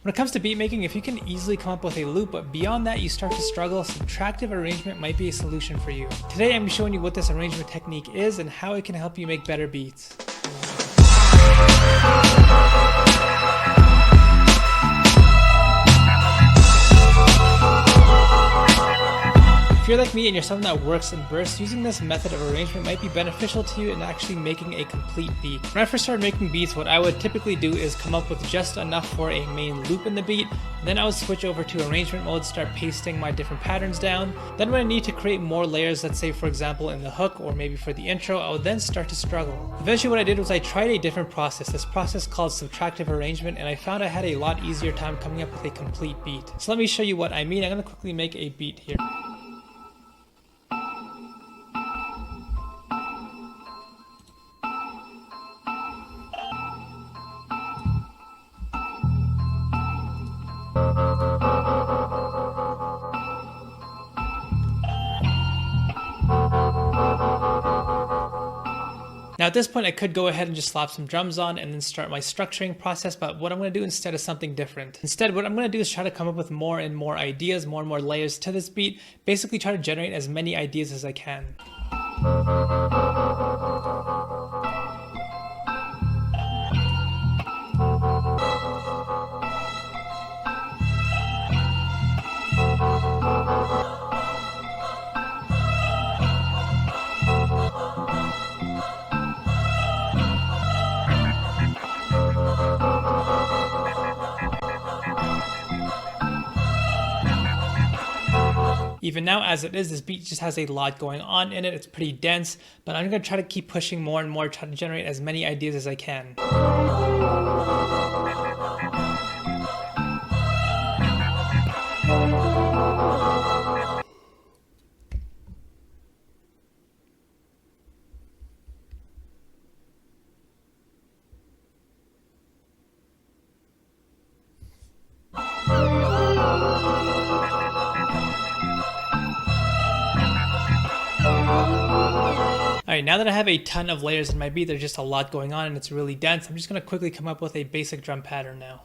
When it comes to beat making, if you can easily come up with a loop, but beyond that you start to struggle, subtractive arrangement might be a solution for you. Today I'm showing you what this arrangement technique is and how it can help you make better beats. If you're like me and you're someone that works in bursts, using this method of arrangement might be beneficial to you in actually making a complete beat. When I first started making beats, what I would typically do is come up with just enough for a main loop in the beat, and then I would switch over to arrangement mode, start pasting my different patterns down. Then when I need to create more layers, let's say for example in the hook or maybe for the intro, I would then start to struggle. Eventually what I did was I tried a different process, this process called subtractive arrangement, and I found I had a lot easier time coming up with a complete beat. So let me show you what I mean. I'm going to quickly make a beat here. Now at this point I could go ahead and just slap some drums on and then start my structuring process, but what I'm going to do instead is something different. Instead what I'm going to do is try to come up with more and more ideas, more and more layers to this beat, basically try to generate as many ideas as I can. Even now as it is, this beat just has a lot going on in it. It's pretty dense, but I'm going to try to keep pushing more and more, try to generate as many ideas as I can. Alright, now that I have a ton of layers in my beat, there's just a lot going on and it's really dense. I'm just going to quickly come up with a basic drum pattern now.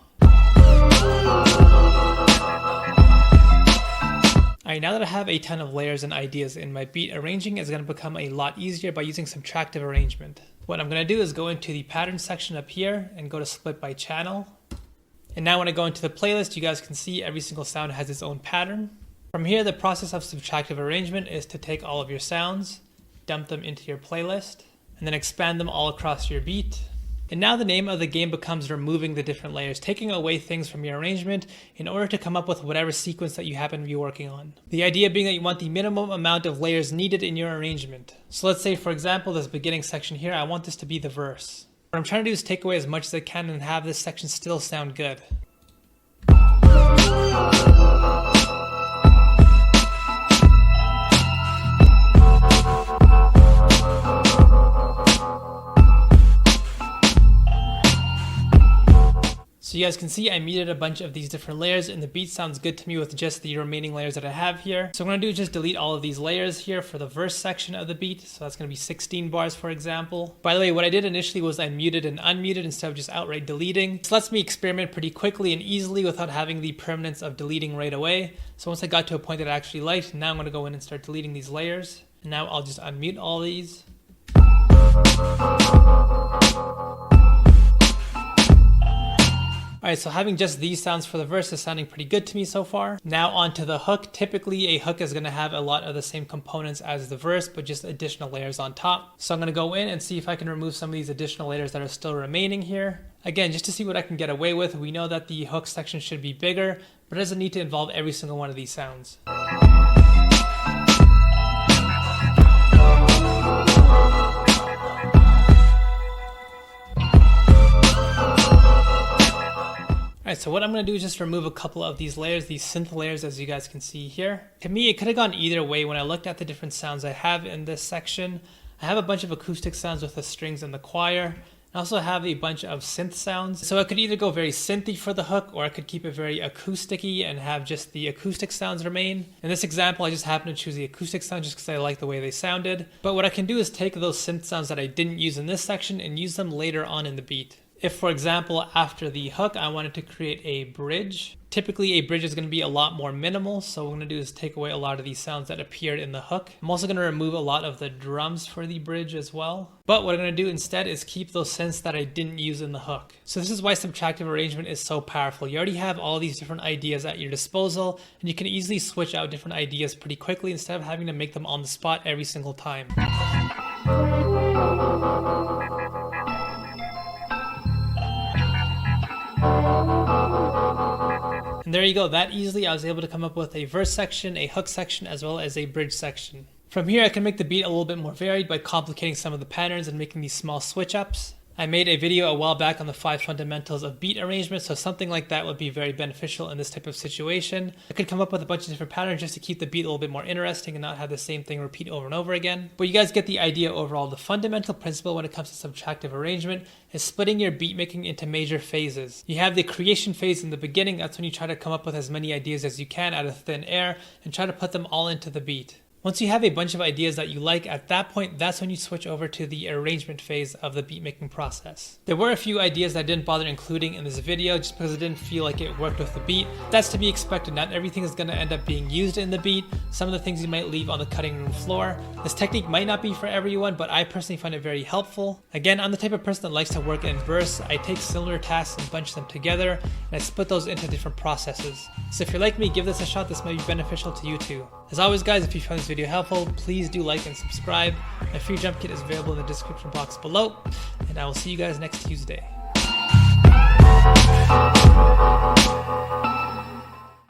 Alright, now that I have a ton of layers and ideas in my beat, arranging is going to become a lot easier by using subtractive arrangement. What I'm going to do is go into the pattern section up here and go to split by channel. And now when I go into the playlist, you guys can see every single sound has its own pattern. From here, the process of subtractive arrangement is to take all of your sounds, dump them into your playlist, and then expand them all across your beat. And now the name of the game becomes removing the different layers, taking away things from your arrangement in order to come up with whatever sequence that you happen to be working on. The idea being that you want the minimum amount of layers needed in your arrangement. So let's say for example this beginning section here, I want this to be the verse. What I'm trying to do is take away as much as I can and have this section still sound good. So you guys can see I muted a bunch of these different layers and the beat sounds good to me with just the remaining layers that I have here. So what I'm going to do is just delete all of these layers here for the verse section of the beat. So that's going to be 16 bars for example. By the way, what I did initially was I muted and unmuted instead of just outright deleting. This lets me experiment pretty quickly and easily without having the permanence of deleting right away. So once I got to a point that I actually liked, now I'm going to go in and start deleting these layers. And now I'll just unmute all these. Alright, so having just these sounds for the verse is sounding pretty good to me so far. Now onto the hook. Typically a hook is going to have a lot of the same components as the verse, but just additional layers on top. So I'm going to go in and see if I can remove some of these additional layers that are still remaining here. Again, just to see what I can get away with. We know that the hook section should be bigger, but it doesn't need to involve every single one of these sounds. Alright, so what I'm going to do is just remove a couple of these layers, these synth layers, as you guys can see here. To me, it could have gone either way when I looked at the different sounds I have in this section. I have a bunch of acoustic sounds with the strings and the choir. I also have a bunch of synth sounds. So I could either go very synthy for the hook, or I could keep it very acousticy and have just the acoustic sounds remain. In this example, I just happened to choose the acoustic sound just because I like the way they sounded. But what I can do is take those synth sounds that I didn't use in this section and use them later on in the beat. If, for example, after the hook, I wanted to create a bridge, typically a bridge is going to be a lot more minimal. So what I'm going to do is take away a lot of these sounds that appeared in the hook. I'm also going to remove a lot of the drums for the bridge as well. But what I'm going to do instead is keep those synths that I didn't use in the hook. So this is why subtractive arrangement is so powerful. You already have all these different ideas at your disposal, and you can easily switch out different ideas pretty quickly instead of having to make them on the spot every single time. And there you go, that easily I was able to come up with a verse section, a hook section, as well as a bridge section. From here I can make the beat a little bit more varied by complicating some of the patterns and making these small switch ups. I made a video a while back on the 5 fundamentals of beat arrangement, so something like that would be very beneficial in this type of situation. I could come up with a bunch of different patterns just to keep the beat a little bit more interesting and not have the same thing repeat over and over again. But you guys get the idea overall. The fundamental principle when it comes to subtractive arrangement is splitting your beat making into major phases. You have the creation phase in the beginning. That's when you try to come up with as many ideas as you can out of thin air and try to put them all into the beat. Once you have a bunch of ideas that you like, at that point, that's when you switch over to the arrangement phase of the beat making process. There were a few ideas that I didn't bother including in this video just because I didn't feel like it worked with the beat. That's to be expected. Not everything is going to end up being used in the beat. Some of the things you might leave on the cutting room floor. This technique might not be for everyone, but I personally find it very helpful. Again, I'm the type of person that likes to work in verse. I take similar tasks and bunch them together, and I split those into different processes. So if you're like me, give this a shot. This might be beneficial to you too. As always, guys, if you found this video helpful, please do like and subscribe. My free jump kit is available in the description box below, and I will see you guys next Tuesday.